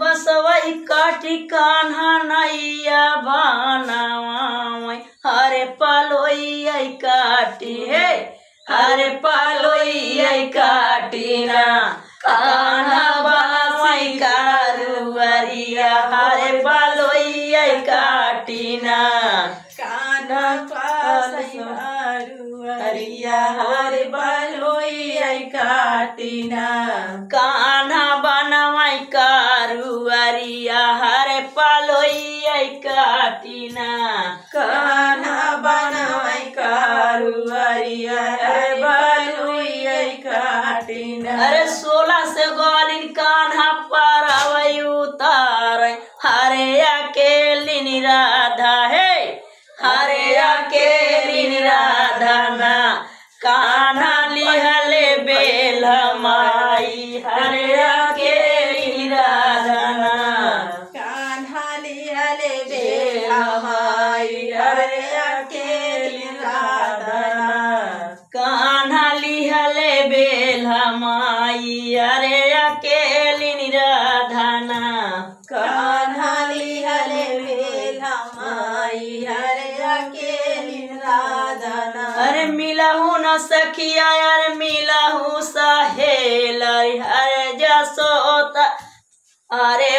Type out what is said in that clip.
बसवई काटी कान्हा नैया बनावाई हरे पलोइया काटी हे हरे पलोइया काटी ना कान्हा बनावाई कारुवरिया हरे पलोइया काटी ना कान्हा कारुवरिया हरे पलोइया काटी ना कान्हा बनवाई कारुवरिया हरे पलोइया काटी ना कान्हा बनवाई कारुवरिया हरे पलोइया काटी ना। अरे 16 से गोलिन कान्हा पारावई उतार हरे अकेली निराधा है हरे अकेली निराधा ना कान्हा लिहले बेल माई हरे अकेली निराधा ना कान्हा लिहले बेल माई हरे अकेली निराधा ना कान्हा लिहले बेल माई हरे अकेली निराधा ना कान्हा लिहले बेल माई हरे अकेली निराधा ना। अरे मिलहु न सखिया अरे मिलहु सहेल अरे जसोता अरे